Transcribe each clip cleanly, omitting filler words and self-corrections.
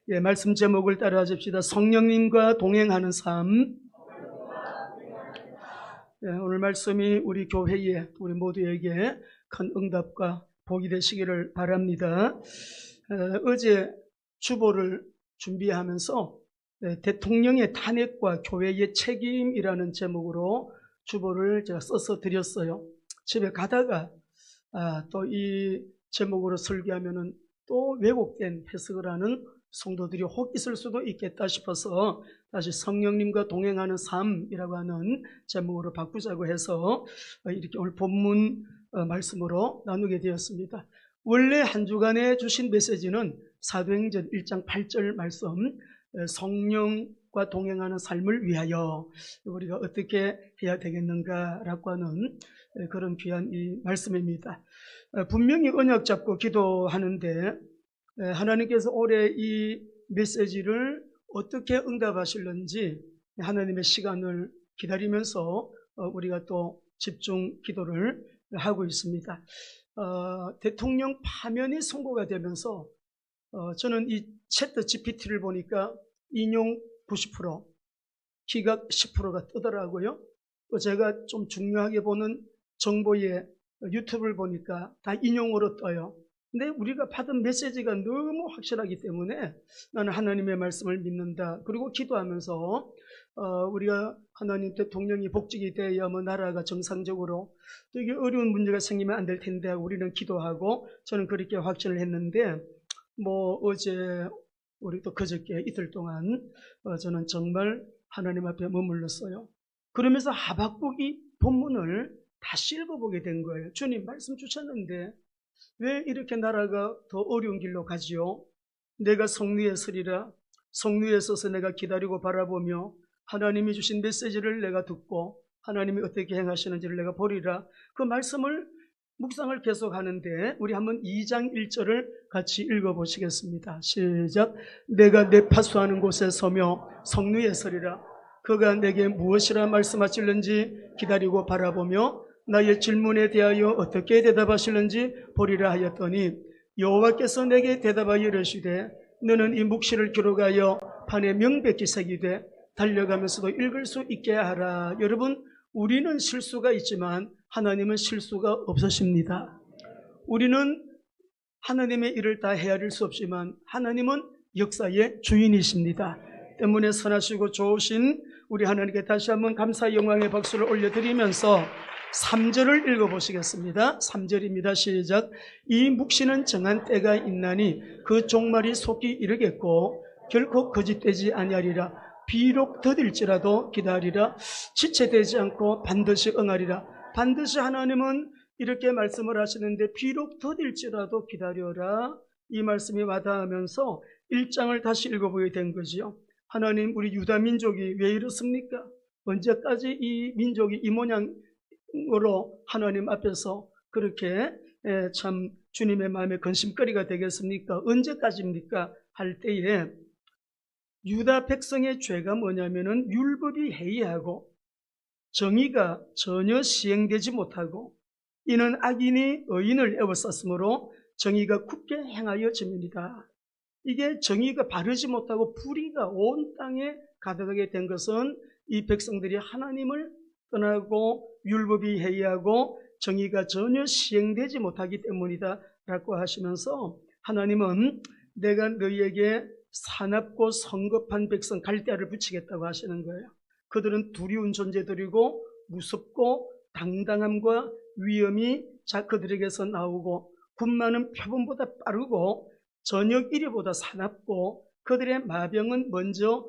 예, 말씀 제목을 따라 하십시다. 성령님과 동행하는 삶. 예, 오늘 말씀이 우리 교회에, 우리 모두에게 큰 응답과 복이 되시기를 바랍니다. 어제 주보를 준비하면서 대통령의 탄핵과 교회의 책임이라는 제목으로 주보를 제가 써서 드렸어요. 집에 가다가 또 이 제목으로 설교하면은 또 왜곡된 해석을 하는 성도들이 혹 있을 수도 있겠다 싶어서 다시 성령님과 동행하는 삶이라고 하는 제목으로 바꾸자고 해서 이렇게 오늘 본문 말씀으로 나누게 되었습니다. 원래 한 주간에 주신 메시지는 사도행전 1장 8절 말씀, 성령과 동행하는 삶을 위하여 우리가 어떻게 해야 되겠는가라고 하는 그런 귀한 이 말씀입니다. 분명히 언약 잡고 기도하는데 하나님께서 올해 이 메시지를 어떻게 응답하실는지 하나님의 시간을 기다리면서 우리가 또 집중 기도를 하고 있습니다. 대통령 파면이 선고가 되면서 저는 이 챗 GPT를 보니까 인용 90%, 기각 10%가 뜨더라고요. 또 제가 좀 중요하게 보는 정보에 유튜브를 보니까 다 인용으로 떠요. 근데 우리가 받은 메시지가 너무 확실하기 때문에 나는 하나님의 말씀을 믿는다. 그리고 기도하면서 우리가 하나님 대통령이 복직이 되어야 나라가 정상적으로 또 이게 어려운 문제가 생기면 안 될 텐데 우리는 기도하고 저는 그렇게 확신을 했는데 어제 우리 또 그저께 이틀 동안 저는 정말 하나님 앞에 머물렀어요. 그러면서 하박국이 본문을 다시 읽어보게 된 거예요. 주님 말씀 주셨는데 왜 이렇게 나라가 더 어려운 길로 가지요? 내가 성리에 서리라. 성리에 서서 내가 기다리고 바라보며 하나님이 주신 메시지를 내가 듣고 하나님이 어떻게 행하시는지를 내가 보리라. 그 말씀을 묵상을 계속 하는데 우리 한번 2장 1절을 같이 읽어보시겠습니다. 시작. 내가 내 파수하는 곳에 서며 성리에 서리라. 그가 내게 무엇이라 말씀하실는지 기다리고 바라보며 나의 질문에 대하여 어떻게 대답하실는지 보리라 하였더니 여호와께서 내게 대답하여 이르시되 너는 이 묵시를 기록하여 판에 명백히 새기되 달려가면서도 읽을 수 있게 하라. 여러분, 우리는 실수가 있지만 하나님은 실수가 없으십니다. 우리는 하나님의 일을 다 헤아릴 수 없지만 하나님은 역사의 주인이십니다. 때문에 선하시고 좋으신 우리 하나님께 다시 한번 감사 영광의 박수를 올려드리면서 3절을 읽어보시겠습니다. 3절입니다. 시작. 이 묵시는 정한 때가 있나니 그 종말이 속히 이르겠고 결코 거짓되지 아니하리라. 비록 더딜지라도 기다리라. 지체되지 않고 반드시 응하리라. 반드시 하나님은 이렇게 말씀을 하시는데 비록 더딜지라도 기다려라. 이 말씀이 와닿으면서 1장을 다시 읽어보게 된 거지요. 하나님, 우리 유다 민족이 왜 이렇습니까? 언제까지 이 민족이 이 모양으로 하나님 앞에서 그렇게 참 주님의 마음에 근심거리가 되겠습니까? 언제까지입니까? 할 때에 유다 백성의 죄가 뭐냐면은 율법이 해이하고 정의가 전혀 시행되지 못하고 이는 악인이 의인을 에워쌌으므로 정의가 굳게 행하여집니다. 이게 정의가 바르지 못하고 불의가 온 땅에 가득하게 된 것은 이 백성들이 하나님을 떠나고 율법이 해이하고 정의가 전혀 시행되지 못하기 때문이다 라고 하시면서 하나님은 내가 너희에게 사납고 성급한 백성 갈대아를 붙이겠다고 하시는 거예요. 그들은 두려운 존재들이고 무섭고 당당함과 위험이 그들에게서 나오고 군마는 표범보다 빠르고 저녁 이리보다 사납고 그들의 마병은 먼저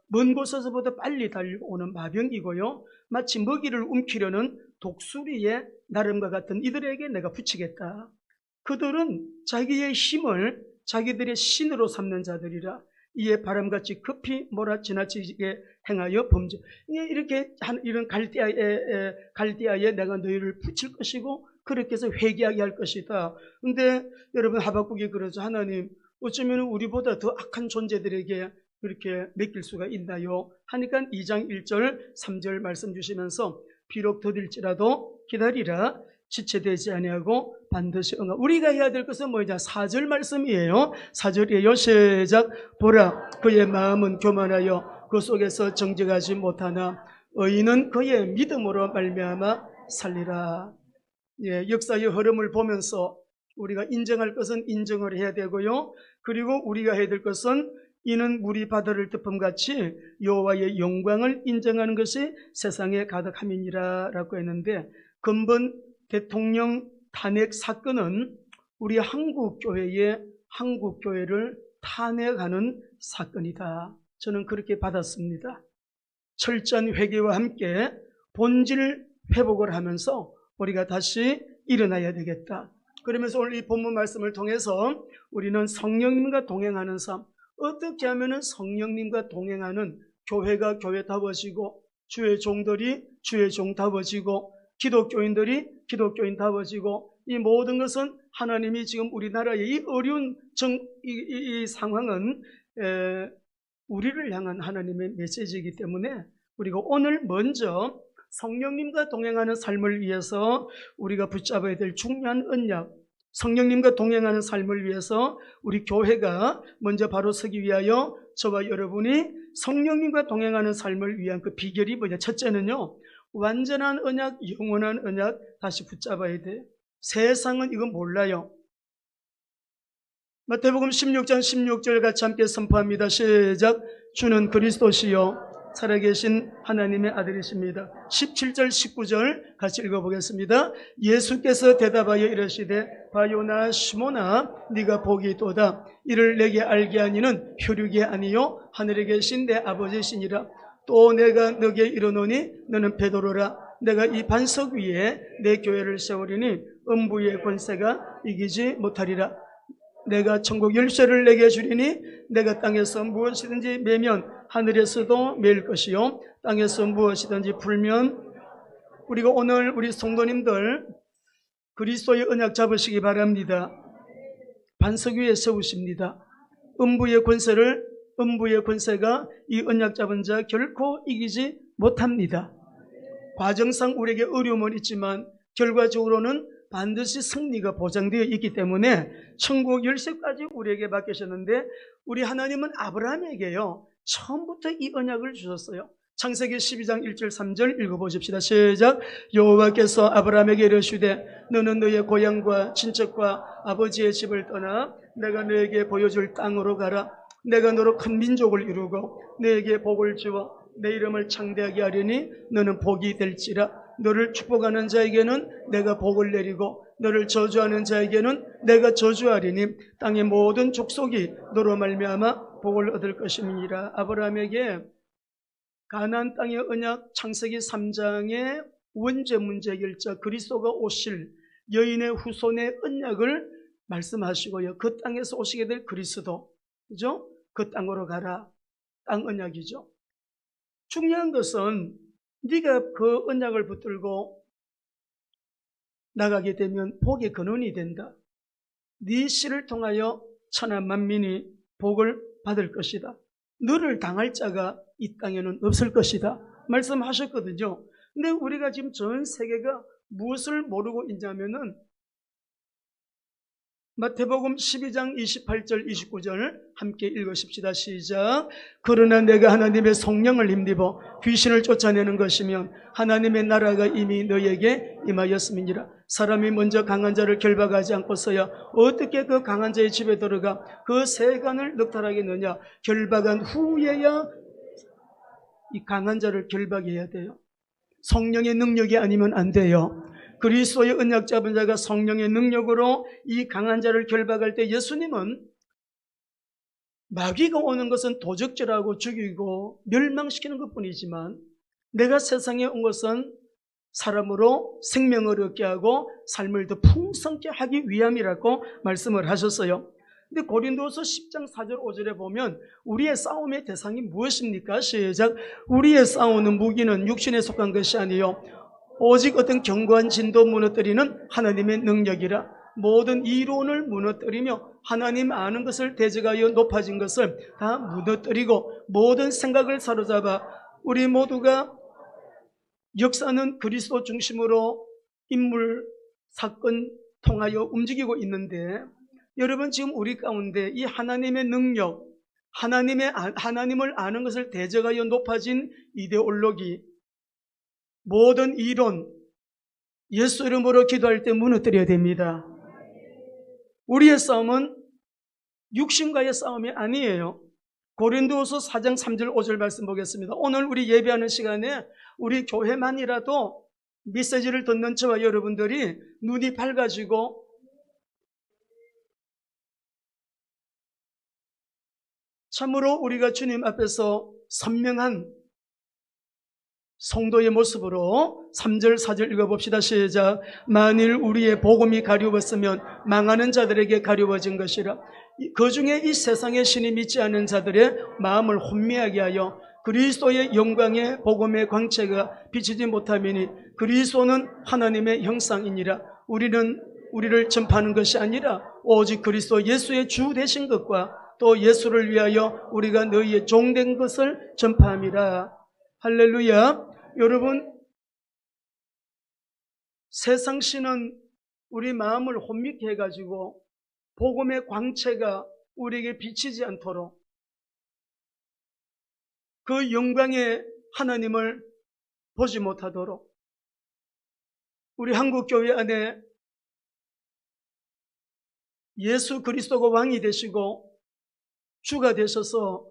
먼 곳에서보다 빨리 달려오는 마병이고요. 마치 먹이를 움키려는 독수리의 나름과 같은 이들에게 내가 붙이겠다. 그들은 자기의 힘을 자기들의 신으로 삼는 자들이라. 이에 바람같이 급히 몰아 지나치게 행하여 범죄. 이렇게 이런 갈대아에 내가 너희를 붙일 것이고 그렇게 해서 회개하게 할 것이다. 근데 여러분 하박국이 그러죠. 하나님, 어쩌면 우리보다 더 악한 존재들에게 그렇게 맡길 수가 있나요? 하니까 2장 1절 3절 말씀 주시면서 비록 더딜지라도 기다리라. 지체되지 아니하고 반드시 응하. 우리가 해야 될 것은 뭐냐? 4절 말씀이에요. 4절이에요. 시작. 보라, 그의 마음은 교만하여 그 속에서 정직하지 못하나 의인은 그의 믿음으로 말미암아 살리라. 예, 역사의 흐름을 보면서 우리가 인정할 것은 인정을 해야 되고요. 그리고 우리가 해야 될 것은 이는 물이 바다를 덮음같이 여호와의 영광을 인정하는 것이 세상에 가득함이니라 라고 했는데, 근본 대통령 탄핵 사건은 우리 한국교회를 탄핵하는 사건이다. 저는 그렇게 받았습니다. 철저한 회개와 함께 본질 회복을 하면서 우리가 다시 일어나야 되겠다. 그러면서 오늘 이 본문 말씀을 통해서 우리는 성령님과 동행하는 삶, 어떻게 하면 성령님과 동행하는 교회가 교회다워지고, 주의 종들이 주의 종다워지고, 기독교인들이 기독교인다워지고, 이 모든 것은 하나님이 지금 우리나라의 이 어려운 이 상황은 우리를 향한 하나님의 메시지이기 때문에 우리가 오늘 먼저 성령님과 동행하는 삶을 위해서 우리가 붙잡아야 될 중요한 언약, 성령님과 동행하는 삶을 위해서 우리 교회가 먼저 바로 서기 위하여 저와 여러분이 성령님과 동행하는 삶을 위한 그 비결이 뭐냐? 첫째는요, 완전한 언약, 영원한 언약 다시 붙잡아야 돼요. 세상은 이거 몰라요. 마태복음 16장 16절 같이 함께 선포합니다. 시작. 주는 그리스도시요 살아계신 하나님의 아들이십니다. 17절 19절 같이 읽어보겠습니다. 예수께서 대답하여 이르시되 바요나 시몬아 네가 복이 있도다. 이를 내게 알게 하니는 혈육이 아니요 하늘에 계신 내 아버지시니라. 또 내가 너에게 이르노니 너는 베드로라. 내가 이 반석 위에 내 교회를 세우리니 음부의 권세가 이기지 못하리라. 내가 천국 열쇠를 내게 주리니 내가 땅에서 무엇이든지 매면 하늘에서도 매일 것이요 땅에서 무엇이든지 풀면. 우리가 오늘 우리 성도님들 그리스도의 언약 잡으시기 바랍니다. 반석 위에 세우십니다. 음부의 권세가 이 언약 잡은 자 결코 이기지 못합니다. 과정상 우리에게 어려움은 있지만 결과적으로는 반드시 승리가 보장되어 있기 때문에 천국 열쇠까지 우리에게 맡기셨는데, 우리 하나님은 아브라함에게요 처음부터 이 언약을 주셨어요. 창세기 12장 1절 3절 읽어보십시다. 시작. 여호와께서 아브라함에게 이르시되 너는 너의 고향과 친척과 아버지의 집을 떠나 내가 너에게 보여줄 땅으로 가라. 내가 너로 큰 민족을 이루고 너에게 복을 주어 내 이름을 창대하게 하리니 너는 복이 될지라. 너를 축복하는 자에게는 내가 복을 내리고 너를 저주하는 자에게는 내가 저주하리니 땅의 모든 족속이 너로 말미암아 복을 얻을 것임이니라. 아브라함에게 가나안 땅의 언약, 창세기 3장의 원죄 문제 해결자 그리스도가 오실 여인의 후손의 언약을 말씀하시고요, 그 땅에서 오시게 될 그리스도, 그죠? 그 땅으로 가라. 땅 언약이죠. 중요한 것은 네가 그 언약을 붙들고 나가게 되면 복의 근원이 된다. 네 씨를 통하여 천하 만민이 복을 받을 것이다. 너를 당할 자가 이 땅에는 없을 것이다 말씀하셨거든요. 근데 우리가 지금 전 세계가 무엇을 모르고 있냐면은 마태복음 12장 28절 29절 함께 읽으십시다. 시작. 그러나 내가 하나님의 성령을 힘입어 귀신을 쫓아내는 것이면 하나님의 나라가 이미 너에게 임하였음이니라. 사람이 먼저 강한 자를 결박하지 않고서야 어떻게 그 강한 자의 집에 들어가 그 세간을 넉탈하겠느냐. 결박한 후에야 이 강한 자를 결박해야 돼요. 성령의 능력이 아니면 안 돼요. 그리스도의 언약 잡은 자가 성령의 능력으로 이 강한 자를 결박할 때 예수님은 마귀가 오는 것은 도적질하고 죽이고 멸망시키는 것뿐이지만 내가 세상에 온 것은 사람으로 생명을 얻게 하고 삶을 더 풍성케 하기 위함이라고 말씀을 하셨어요. 근데 고린도서 10장 4절 5절에 보면 우리의 싸움의 대상이 무엇입니까? 시작. 우리의 싸우는 무기는 육신에 속한 것이 아니요 오직 어떤 견고한 진도 무너뜨리는 하나님의 능력이라. 모든 이론을 무너뜨리며 하나님 아는 것을 대적하여 높아진 것을 다 무너뜨리고 모든 생각을 사로잡아 우리 모두가 역사는 그리스도 중심으로 인물 사건 통하여 움직이고 있는데 여러분 지금 우리 가운데 이 하나님의 능력, 하나님을 아는 것을 대적하여 높아진 이데올로기, 모든 이론, 예수 이름으로 기도할 때 무너뜨려야 됩니다. 우리의 싸움은 육신과의 싸움이 아니에요. 고린도후서 4장 3절 5절 말씀 보겠습니다. 오늘 우리 예배하는 시간에 우리 교회만이라도 메시지를 듣는 저와 여러분들이 눈이 밝아지고 참으로 우리가 주님 앞에서 선명한 성도의 모습으로 3절 4절 읽어봅시다. 시작. 만일 우리의 복음이 가려웠으면 망하는 자들에게 가려워진 것이라. 그 중에 이 세상의 신이 믿지 않는 자들의 마음을 혼미하게 하여 그리스도의 영광의 복음의 광채가 비치지 못하매니 그리스도는 하나님의 형상이니라. 우리를 전파하는 것이 아니라 오직 그리스도 예수의 주 되신 것과 또 예수를 위하여 우리가 너희의 종된 것을 전파함이라. 할렐루야. 여러분, 세상 신은 우리 마음을 혼미케 해가지고 복음의 광채가 우리에게 비치지 않도록 그 영광의 하나님을 보지 못하도록 우리 한국교회 안에 예수 그리스도가 왕이 되시고 주가 되셔서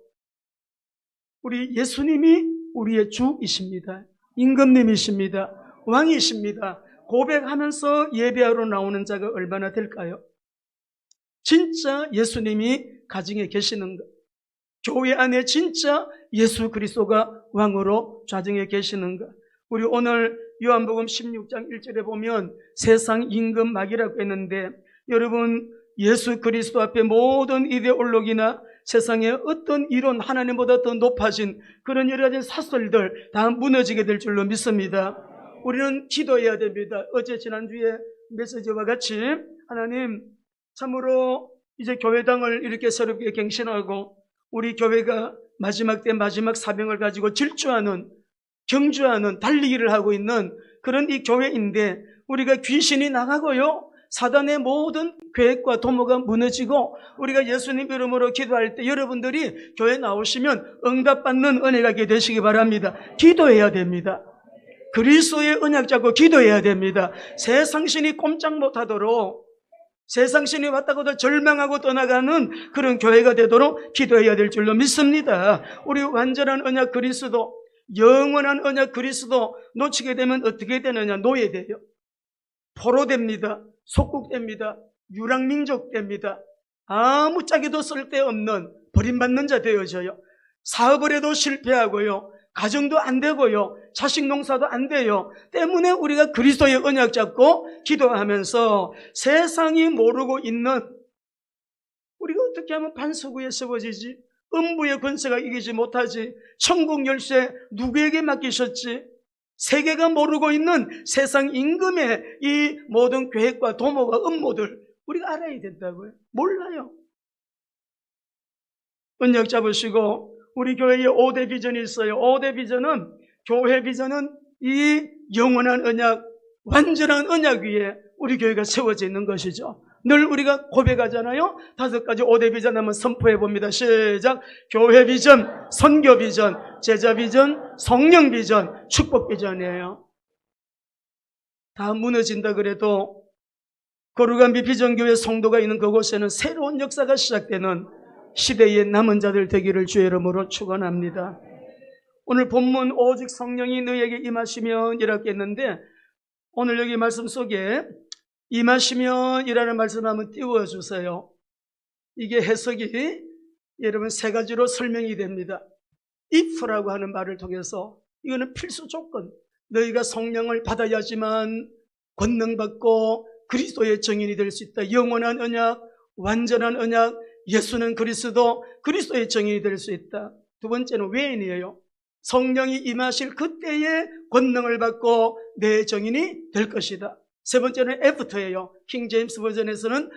우리 예수님이 우리의 주이십니다. 임금님이십니다. 왕이십니다. 고백하면서 예배하러 나오는 자가 얼마나 될까요? 진짜 예수님이 가정에 계시는가? 교회 안에 진짜 예수 그리스도가 왕으로 좌정에 계시는가? 우리 오늘 요한복음 16장 1절에 보면 세상 임금막이라고 했는데 여러분 예수 그리스도 앞에 모든 이데올로기나 세상의 어떤 이론 하나님보다 더 높아진 그런 여러 가지 사설들 다 무너지게 될 줄로 믿습니다. 우리는 기도해야 됩니다. 어제 지난주에 메시지와 같이 하나님 참으로 이제 교회당을 이렇게 새롭게 갱신하고 우리 교회가 마지막 때 마지막 사명을 가지고 질주하는 경주하는 달리기를 하고 있는 그런 이 교회인데 우리가 귀신이 나가고요 사단의 모든 계획과 도모가 무너지고 우리가 예수님 이름으로 기도할 때 여러분들이 교회 나오시면 응답받는 은혜가 있게 되시기 바랍니다. 기도해야 됩니다. 그리스도의 언약 잡고 기도해야 됩니다. 세상신이 꼼짝 못하도록 세상신이 왔다고도 절망하고 떠나가는 그런 교회가 되도록 기도해야 될 줄로 믿습니다. 우리 완전한 언약 그리스도, 영원한 언약 그리스도 놓치게 되면 어떻게 되느냐? 노예돼요. 포로됩니다. 속국됩니다. 유랑민족됩니다. 아무짝에도 쓸데없는 버림받는 자 되어져요. 사업을 해도 실패하고요. 가정도 안 되고요. 자식 농사도 안 돼요. 때문에 우리가 그리스도의 언약 잡고 기도하면서 세상이 모르고 있는 우리가 어떻게 하면 반석위에 세워지지? 음부의 권세가 이기지 못하지? 천국 열쇠 누구에게 맡기셨지? 세계가 모르고 있는 세상 임금의 이 모든 계획과 도모가 음모들 우리가 알아야 된다고요. 몰라요. 언약 잡으시고 우리 교회에 5대 비전이 있어요. 5대 비전은 교회 비전은 이 영원한 언약, 완전한 언약 위에 우리 교회가 세워져 있는 것이죠. 늘 우리가 고백하잖아요. 5가지 5대 비전 한번 선포해 봅니다. 시작. 교회 비전, 선교 비전, 제자 비전, 성령 비전, 축복 비전이에요. 다 무너진다 그래도 거룩한 비전교회 성도가 있는 그곳에는 새로운 역사가 시작되는 시대의 남은 자들 되기를 주의 이름으로 축원합니다. 오늘 본문 오직 성령이 너에게 임하시면 이라고 했는데 오늘 여기 말씀 속에 임하시면 이라는 말씀 한번 띄워주세요. 이게 해석이 여러분 3가지로 설명이 됩니다. if라고 하는 말을 통해서 이거는 필수 조건, 너희가 성령을 받아야지만 권능받고 그리스도의 증인이 될 수 있다. 영원한 언약, 완전한 언약, 예수는 그리스도, 그리스도의 증인이 될 수 있다. 2번째는 when이에요. 성령이 임하실 그때에 권능을 받고 내 증인이 될 것이다. 3번째는 after예요. 킹 제임스 버전에서는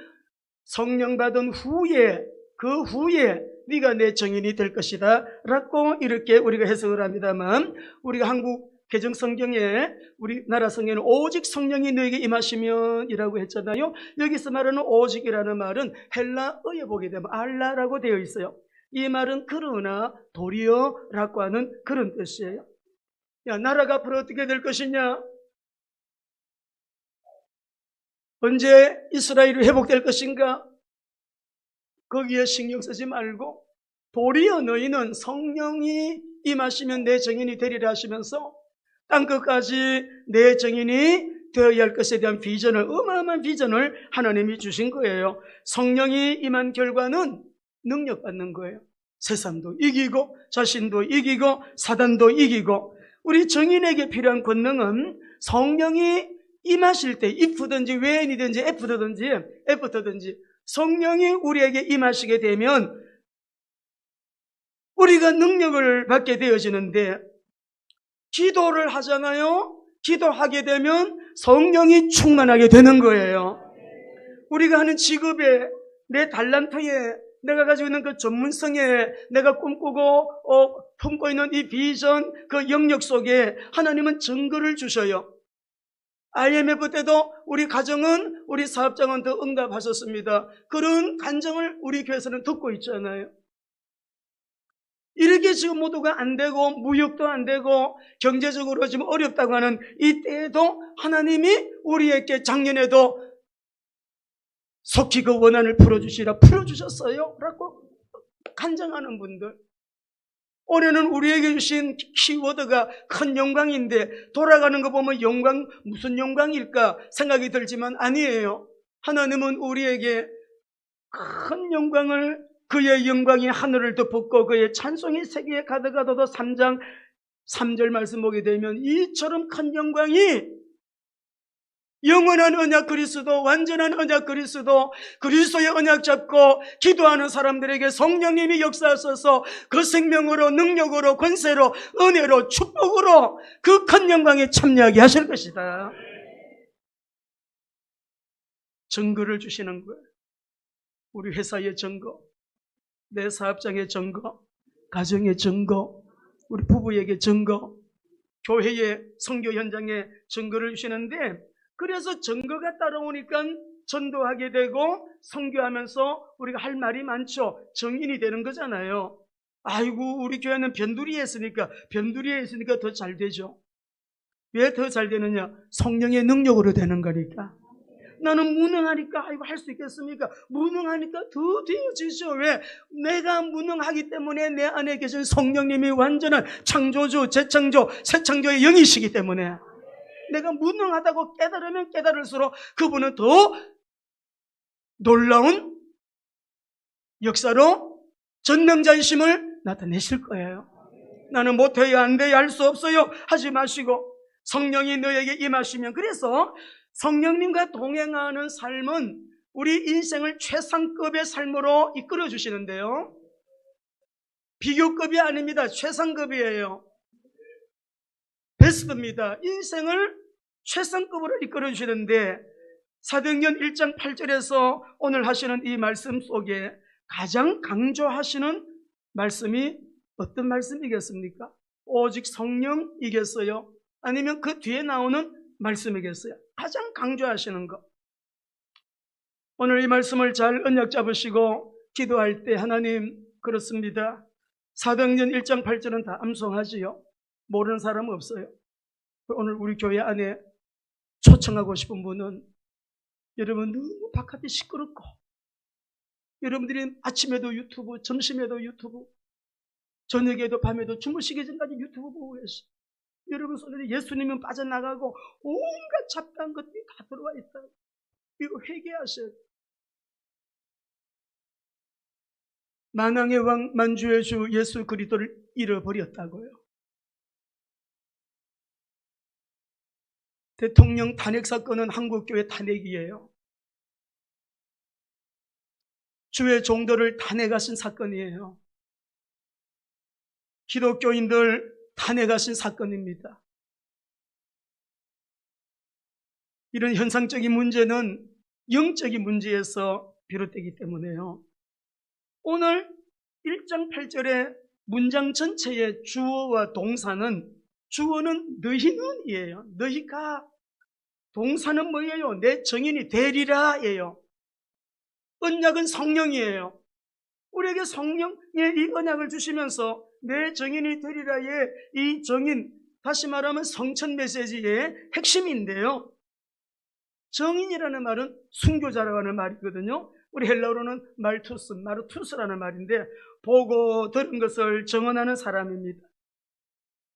성령 받은 후에, 그 후에 네가 내 증인이 될 것이다 라고 이렇게 우리가 해석을 합니다만 우리가 한국 개정 성경에 우리나라 성경에는 오직 성령이 너에게 임하시면 이라고 했잖아요. 여기서 말하는 오직이라는 말은 헬라어에 보게 되면 알라라고 되어 있어요. 이 말은 그러나 도리어라고 하는 그런 뜻이에요. 야, 나라가 앞으로 어떻게 될 것이냐? 언제 이스라엘이 회복될 것인가? 거기에 신경 쓰지 말고 도리어 너희는 성령이 임하시면 내 증인이 되리라 하시면서 땅끝까지 내 증인이 되어야 할 것에 대한 비전을, 어마어마한 비전을 하나님이 주신 거예요. 성령이 임한 결과는 능력받는 거예요. 세상도 이기고 자신도 이기고 사단도 이기고. 우리 증인에게 필요한 권능은 성령이 임하실 때 if든지 when이든지 after든지 성령이 우리에게 임하시게 되면 우리가 능력을 받게 되어지는데, 기도를 하잖아요. 기도하게 되면 성령이 충만하게 되는 거예요. 우리가 하는 직업에, 내 달란트에, 내가 가지고 있는 그 전문성에, 내가 꿈꾸고 품고 있는 이 비전, 그 영역 속에 하나님은 증거를 주셔요. IMF 때도 우리 가정은, 우리 사업장은 더 응답하셨습니다. 그런 간증을 우리 교회에서는 듣고 있잖아요. 이렇게 지금 모두가 안 되고 무역도 안 되고 경제적으로 지금 어렵다고 하는 이때에도 하나님이 우리에게 작년에도 속히 그 원한을 풀어주셨어요 라고 간증하는 분들, 올해는 우리에게 주신 키워드가 큰 영광인데 돌아가는 거 보면 영광, 무슨 영광일까 생각이 들지만 아니에요. 하나님은 우리에게 큰 영광을, 그의 영광이 하늘을 덮었고 그의 찬송이 세계에 가득하도다 3장 3절 말씀 보게 되면 이처럼 큰 영광이 영원한 언약 그리스도, 완전한 언약 그리스도, 그리스도의 언약 잡고 기도하는 사람들에게 성령님이 역사하셔서 그 생명으로, 능력으로, 권세로, 은혜로, 축복으로 그 큰 영광에 참여하게 하실 것이다. 증거를 주시는 거예요. 우리 회사의 증거, 내 사업장의 증거, 가정의 증거, 우리 부부에게 증거, 교회의 선교 현장에 증거를 주시는데, 그래서 증거가 따라오니까 전도하게 되고 선교하면서 우리가 할 말이 많죠. 증인이 되는 거잖아요. 아이고, 우리 교회는 변두리에 있으니까 더 잘 되죠. 왜 더 잘 되느냐? 성령의 능력으로 되는 거니까. 나는 무능하니까 아이고 할 수 있겠습니까? 무능하니까 더 되어지죠. 왜? 내가 무능하기 때문에 내 안에 계신 성령님이 완전한 창조주, 재창조, 새창조의 영이시기 때문에 내가 무능하다고 깨달으면 깨달을수록 그분은 더 놀라운 역사로 전능자이심을 나타내실 거예요. 나는 못해야 안 돼야 할 수 없어요 하지 마시고 성령이 너에게 임하시면, 그래서 성령님과 동행하는 삶은 우리 인생을 최상급의 삶으로 이끌어 주시는데요, 비교급이 아닙니다. 최상급이에요. 베스트입니다. 인생을 최상급으로 이끌어 주시는데, 사도행전 1장 8절에서 오늘 하시는 이 말씀 속에 가장 강조하시는 말씀이 어떤 말씀이겠습니까? 오직 성령이겠어요? 아니면 그 뒤에 나오는 말씀이겠어요? 가장 강조하시는 것. 오늘 이 말씀을 잘 언약 잡으시고 기도할 때, 하나님, 그렇습니다. 사도행전 1장 8절은 다 암송하지요. 모르는 사람은 없어요. 오늘 우리 교회 안에 초청하고 싶은 분은, 여러분 너무 바깥이 시끄럽고 여러분들이 아침에도 유튜브, 점심에도 유튜브, 저녁에도 밤에도 주무시기 전까지 유튜브 보고 계세요. 여러분 손에 예수님은 빠져나가고 온갖 잡다한 것들이 다 들어와 있다. 이거 회개하셔야 돼요. 만왕의 왕, 만주의 주 예수 그리스도를 잃어버렸다고요. 대통령 탄핵 사건은 한국교회 탄핵이에요. 주의 종들을 탄핵하신 사건이에요. 기독교인들 탄핵하신 사건입니다. 이런 현상적인 문제는 영적인 문제에서 비롯되기 때문에요. 오늘 1장 8절의 문장 전체의 주어와 동사는 주어는 너희는이에요. 너희가. 동사는 뭐예요? 내 증인이 되리라예요. 언약은 성령이에요. 우리에게 성령의 이 언약을 주시면서 내 증인이 되리라의 이 증인, 다시 말하면 성천 메시지의 핵심인데요. 증인이라는 말은 순교자라고 하는 말이거든요. 우리 헬라어로는 마르투스라는 말인데, 보고 들은 것을 증언하는 사람입니다.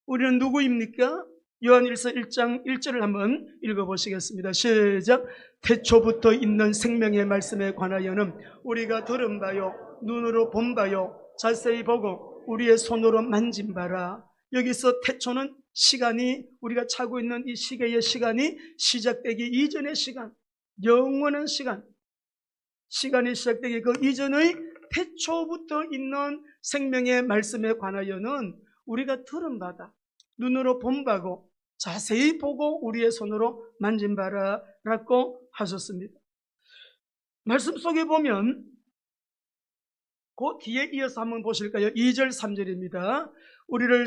우리는 누구입니까? 요한일서 1장 1절을 한번 읽어보시겠습니다. 시작. 태초부터 있는 생명의 말씀에 관하여는 우리가 들은 바요, 눈으로 본 바요, 자세히 보고 우리의 손으로 만진 바라. 여기서 태초는 시간이, 우리가 차고 있는 이 시계의 시간이 시작되기 이전의 시간, 영원한 시간, 시간이 시작되기 그 이전의 태초부터 있는 생명의 말씀에 관하여는 우리가 들은 바다, 눈으로 본 바고 자세히 보고 우리의 손으로 만진 바라라고 하셨습니다. 말씀 속에 보면 그 뒤에 이어서 한번 보실까요? 2절 3절입니다. 우리를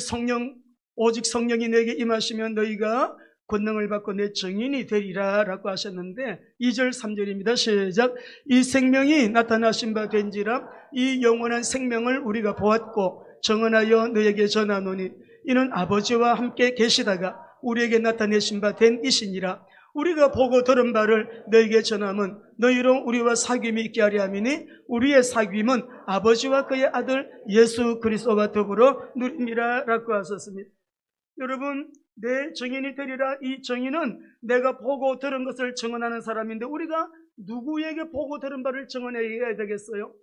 오직 성령이 내게 임하시면 너희가 권능을 받고 내 증인이 되리라 라고 하셨는데, 2절 3절입니다. 시작. 이 생명이 나타나신 바 된지라 이 영원한 생명을 우리가 보았고 증언하여 너에게 전하노니 이는 아버지와 함께 계시다가 우리에게 나타내신 바 된 이시니라. 우리가 보고 들은 바를 너에게 전함은 너희로 우리와 사귐이 있게 하려 함이니 우리의 사귐은 아버지와 그의 아들 예수 그리스도와 더불어 누림이라 라고 하셨습니다. 여러분, 내 증인이 되리라, 이 증인은 내가 보고 들은 것을 증언하는 사람인데, 우리가 누구에게 보고 들은 바를 증언해야 되겠어요?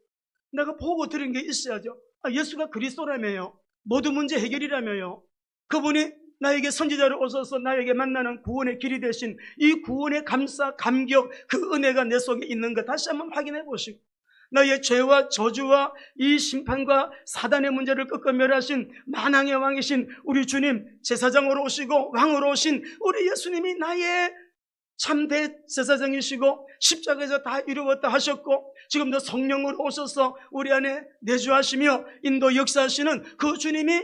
내가 보고 들은 게 있어야죠. 예수가 그리스도라며요. 모든 문제 해결이라며요. 그분이 나에게 선지자로 오셔서 나에게 만나는 구원의 길이 되신 이 구원의 감사, 감격, 그 은혜가 내 속에 있는 것 다시 한번 확인해 보시고, 나의 죄와 저주와 이 심판과 사단의 문제를 꺾어 멸하신 만왕의 왕이신 우리 주님, 제사장으로 오시고 왕으로 오신 우리 예수님이 나의 참대 제사장이시고 십자가에서 다 이루었다 하셨고 지금도 성령으로 오셔서 우리 안에 내주하시며 인도 역사하시는 그 주님이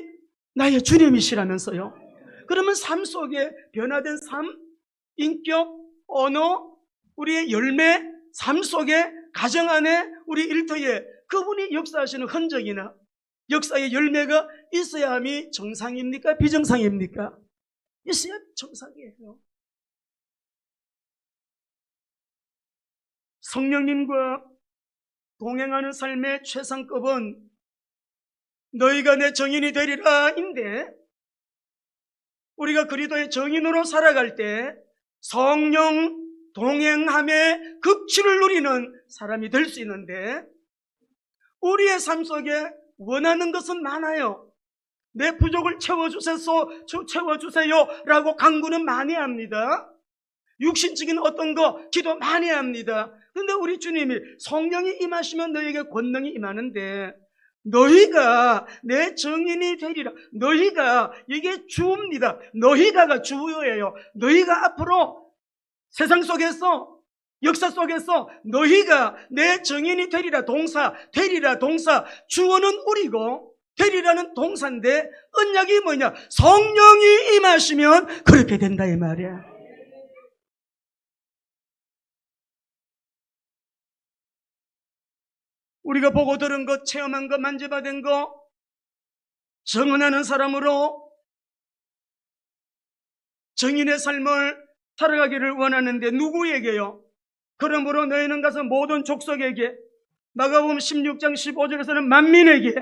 나의 주님이시라면서요. 그러면 삶 속에 변화된 삶, 인격, 언어, 우리의 열매, 삶 속에 가정 안에 우리 일터에 그분이 역사하시는 흔적이나 역사의 열매가 있어야 함이 정상입니까? 비정상입니까? 있어야 정상이에요. 성령님과 동행하는 삶의 최상급은 너희가 내 증인이 되리라인데, 우리가 그리스도의 증인으로 살아갈 때 성령 동행함의 극치를 누리는 사람이 될 수 있는데, 우리의 삶 속에 원하는 것은 많아요. 내 부족을 채워주세요 라고 간구는 많이 합니다. 육신적인 어떤 거 기도 많이 합니다. 그런데 우리 주님이 성령이 임하시면 너희에게 권능이 임하는데, 너희가 내 증인이 되리라. 너희가, 이게 주입니다. 너희가가 주어예요. 너희가 앞으로 세상 속에서, 역사 속에서 너희가 내 증인이 되리라. 동사, 되리라 동사, 주어는 우리고 되리라는 동사인데 언약이 뭐냐? 성령이 임하시면 그렇게 된다 이 말이야. 우리가 보고 들은 것, 체험한 것, 만져받은 것 증언하는 사람으로 증인의 삶을 살아가기를 원하는데, 누구에게요? 그러므로 너희는 가서 모든 족속에게, 마가복음 16장 15절에서는 만민에게,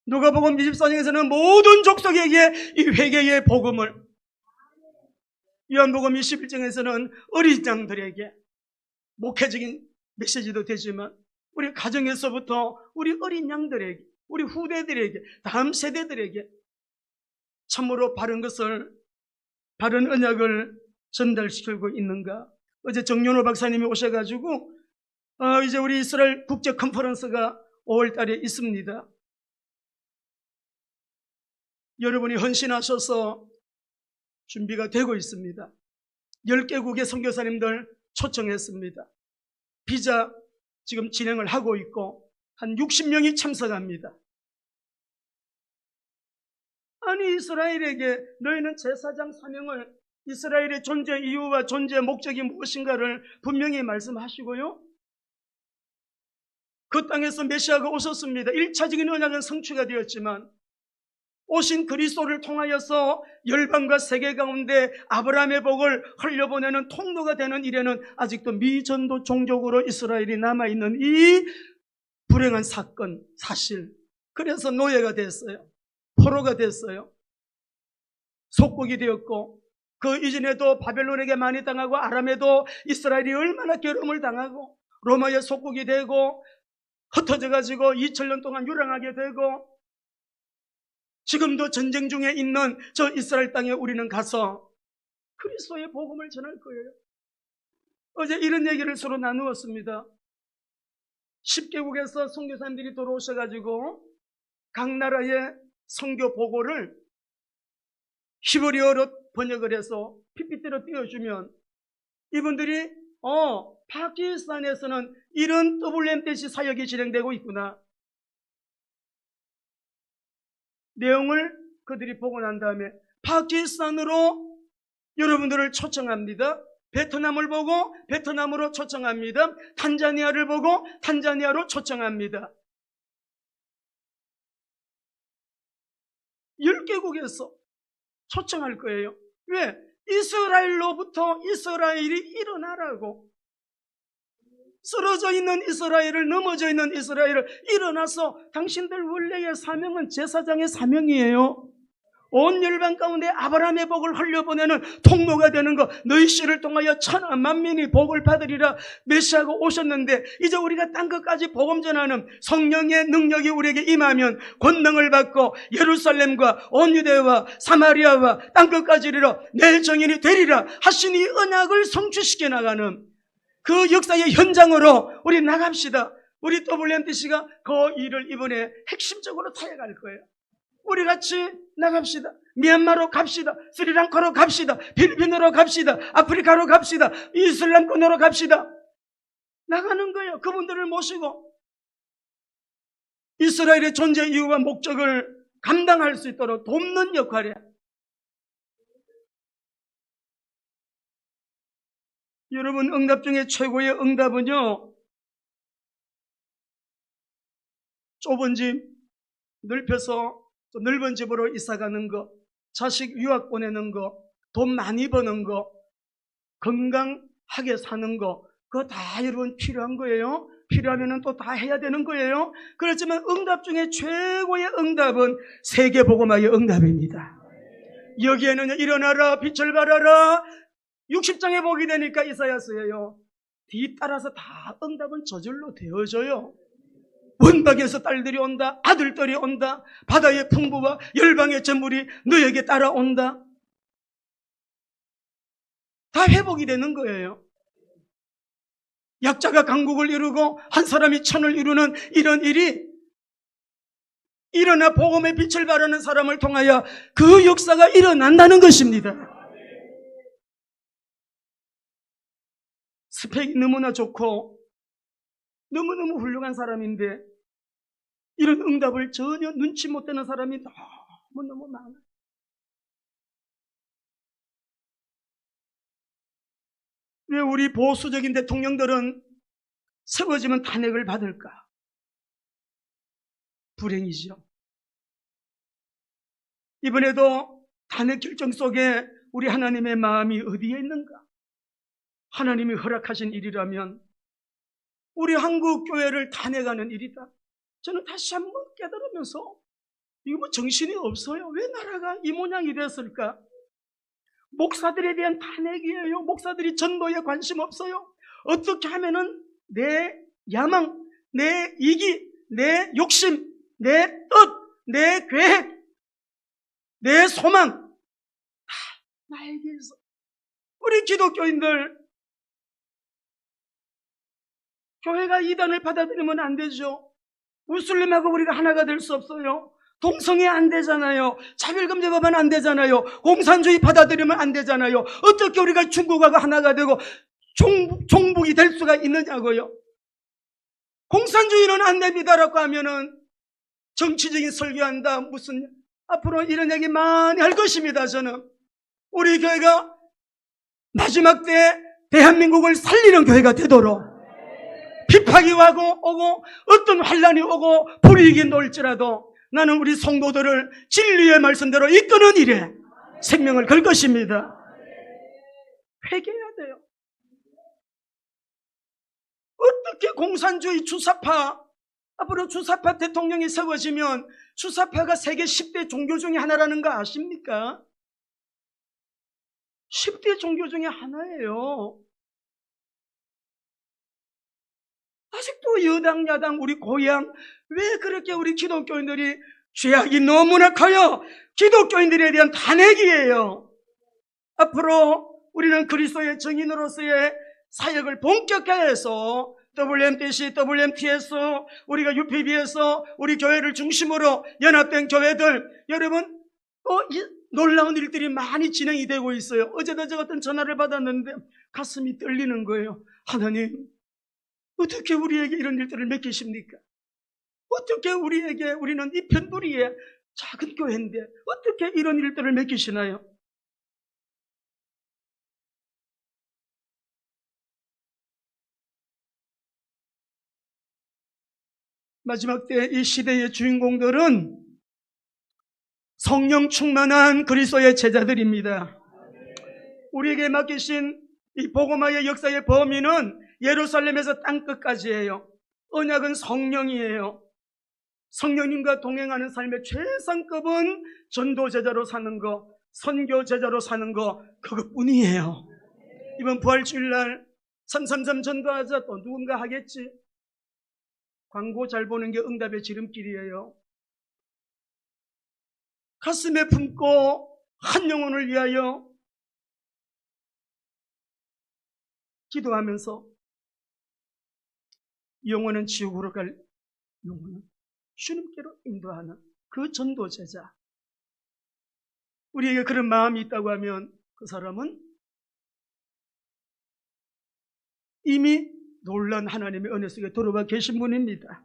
누가복음 24장에서는 모든 족속에게 이 회개의 복음을, 요한복음 21장에서는 어린 양들에게, 목회적인 메시지도 되지만 우리 가정에서부터 우리 어린 양들에게, 우리 후대들에게, 다음 세대들에게 참으로 바른 것을, 바른 언약을 전달시키고 있는가? 어제 정연호 박사님이 오셔가지고 이제 우리 이스라엘 국제 컨퍼런스가 5월 달에 있습니다. 여러분이 헌신하셔서 준비가 되고 있습니다. 10개국의 선교사님들 초청했습니다. 비자 지금 진행을 하고 있고 한 60명이 참석합니다. 아니 이스라엘에게 너희는 제사장 사명을, 이스라엘의 존재 이유와 존재 목적이 무엇인가를 분명히 말씀하시고요. 그 땅에서 메시아가 오셨습니다. 1차적인 언약은 성취가 되었지만 오신 그리스도를 통하여서 열방과 세계 가운데 아브라함의 복을 흘려보내는 통로가 되는 일에는 아직도 미전도 종족으로 이스라엘이 남아있는 이 불행한 사건, 사실. 그래서 노예가 됐어요. 포로가 됐어요. 속국이 되었고, 그 이전에도 바벨론에게 많이 당하고 아람에도 이스라엘이 얼마나 괴로움을 당하고 로마의 속국이 되고 흩어져 가지고 2000년 동안 유랑하게 되고, 지금도 전쟁 중에 있는 저 이스라엘 땅에 우리는 가서 그리스도의 복음을 전할 거예요. 어제 이런 얘기를 서로 나누었습니다. 10개국에서 선교사님들이 들어오셔가지고 각 나라의 선교 보고를 히브리어로 번역을 해서 PPT로 띄워주면 이분들이 파키스탄에서는 이런 WMTC 사역이 진행되고 있구나. 내용을 그들이 보고 난 다음에 파키스탄으로 여러분들을 초청합니다. 베트남을 보고 베트남으로 초청합니다. 탄자니아를 보고 탄자니아로 초청합니다. 10개국에서 초청할 거예요. 왜? 이스라엘로부터 이스라엘이 일어나라고. 쓰러져 있는 이스라엘을, 넘어져 있는 이스라엘을 일어나서, 당신들 원래의 사명은 제사장의 사명이에요. 온 열방 가운데 아브라함의 복을 흘려보내는 통로가 되는 것, 너희 씨를 통하여 천하 만민이 복을 받으리라 메시아가 오셨는데, 이제 우리가 땅 끝까지 복음 전하는 성령의 능력이 우리에게 임하면 권능을 받고 예루살렘과 온 유대와 사마리아와 땅 끝까지 이르러 내 정인이 되리라 하신 이 언약을 성취시켜 나가는 그 역사의 현장으로 우리 나갑시다. 우리 WMTC가 그 일을 이번에 핵심적으로 타해갈 거예요. 우리 같이 나갑시다. 미얀마로 갑시다. 스리랑카로 갑시다. 필리핀으로 갑시다. 아프리카로 갑시다. 이슬람권으로 갑시다. 나가는 거예요. 그분들을 모시고 이스라엘의 존재 이유와 목적을 감당할 수 있도록 돕는 역할이에요. 여러분, 응답 중에 최고의 응답은요, 좁은 집 넓혀서 또 넓은 집으로 이사가는 거, 자식 유학 보내는 거, 돈 많이 버는 거, 건강하게 사는 거, 그거 다 여러분 필요한 거예요. 필요하면 또 다 해야 되는 거예요. 그렇지만 응답 중에 최고의 응답은 세계복음화의 응답입니다. 여기에는 일어나라, 빛을 발하라, 60장에 보게 되니까 이사야서예요. 뒤따라서 다 응답은 저절로 되어져요. 원박에서 딸들이 온다, 아들들이 온다, 바다의 풍부와 열방의 전물이 너에게 따라온다. 다 회복이 되는 거예요. 약자가 강국을 이루고 한 사람이 천을 이루는 이런 일이 일어나 복음의 빛을 발하는 사람을 통하여 그 역사가 일어난다는 것입니다. 스펙이 너무나 좋고 너무너무 훌륭한 사람인데 이런 응답을 전혀 눈치 못 되는 사람이 너무너무 많아요. 왜 우리 보수적인 대통령들은 세워지면 탄핵을 받을까? 불행이죠. 이번에도 탄핵 결정 속에 우리 하나님의 마음이 어디에 있는가? 하나님이 허락하신 일이라면 우리 한국 교회를 탄핵하는 일이다. 저는 다시 한번 깨달으면서 이거 뭐 정신이 없어요. 왜 나라가 이 모양이 됐을까? 목사들에 대한 탄핵이에요. 목사들이 전도에 관심 없어요. 어떻게 하면은 내 야망, 내 이기, 내 욕심, 내 뜻, 내 계획, 내 소망 다 나에게서. 우리 기독교인들 교회가 이단을 받아들이면 안 되죠. 무슬림하고 우리가 하나가 될 수 없어요. 동성애 안 되잖아요. 차별금지법은 안 되잖아요. 공산주의 받아들이면 안 되잖아요. 어떻게 우리가 중국하고 하나가 되고 종북이 될 수가 있느냐고요. 공산주의는 안 됩니다라고 하면은 정치적인 설교한다, 무슨 앞으로 이런 얘기 많이 할 것입니다. 저는 우리 교회가 마지막 때 대한민국을 살리는 교회가 되도록, 비판이 오고 어떤 환란이 오고 불이익이 놀지라도 나는 우리 성도들을 진리의 말씀대로 이끄는 일에 생명을 걸 것입니다. 회개해야 돼요. 어떻게 공산주의 주사파, 앞으로 주사파 대통령이 세워지면 주사파가 세계 10대 종교 중에 하나라는 거 아십니까? 10대 종교 중에 하나예요. 아직도 여당 야당 우리 고향, 왜 그렇게 우리 기독교인들이 죄악이 너무나 커요? 기독교인들에 대한 탄핵이에요. 앞으로 우리는 그리스도의 증인으로서의 사역을 본격화해서 WMTC, WMT에서 우리가 UPB에서 우리 교회를 중심으로 연합된 교회들, 여러분 놀라운 일들이 많이 진행이 되고 있어요. 어제도 제가 어떤 전화를 받았는데 가슴이 떨리는 거예요. 하나님, 어떻게 우리에게 이런 일들을 맡기십니까? 어떻게 우리는 이 편두리의 작은 교회인데 어떻게 이런 일들을 맡기시나요? 마지막 때 이 시대의 주인공들은 성령 충만한 그리스도의 제자들입니다. 우리에게 맡기신 이 복음화의 역사의 범위는 예루살렘에서 땅끝까지예요. 언약은 성령이에요. 성령님과 동행하는 삶의 최상급은 전도 제자로 사는 거, 선교 제자로 사는 거, 그것뿐이에요. 이번 부활주일날 333 전도하자 또 누군가 하겠지. 광고 잘 보는 게 응답의 지름길이에요. 가슴에 품고 한 영혼을 위하여 기도하면서 영혼은 지옥으로 갈 영혼은 주님께로 인도하는 그 전도 제자. 우리에게 그런 마음이 있다고 하면 그 사람은 이미 놀란 하나님의 은혜 속에 들어와 계신 분입니다.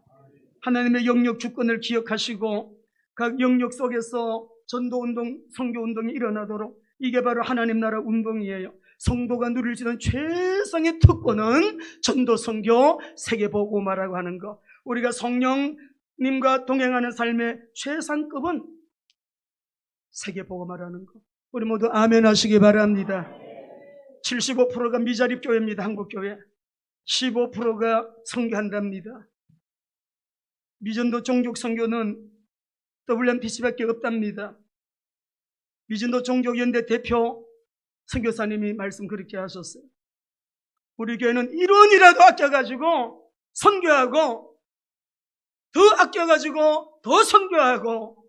하나님의 영역 주권을 기억하시고 각 영역 속에서 전도운동, 선교운동이 일어나도록, 이게 바로 하나님 나라 운동이에요. 성도가 누릴 수 있는 최상의 특권은 전도, 선교, 세계복음화라고 하는 것. 우리가 성령님과 동행하는 삶의 최상급은 세계복음화라는 것. 우리 모두 아멘 하시기 바랍니다. 75%가 미자립교회입니다. 한국교회. 15%가 선교한답니다. 미전도 종족 선교는 WMTC밖에 없답니다. 미전도 종족연대 대표 선교사님이 말씀 그렇게 하셨어요. 우리 교회는 1원이라도 아껴가지고 선교하고, 더 아껴가지고 더 선교하고,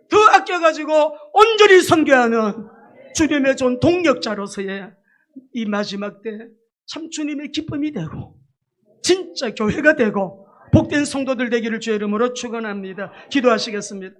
더 아껴가지고 온전히 선교하는 주님의 좋은 동력자로서의 이 마지막 때 참 주님의 기쁨이 되고 진짜 교회가 되고 복된 성도들 되기를 주의 이름으로 축원합니다. 기도하시겠습니다.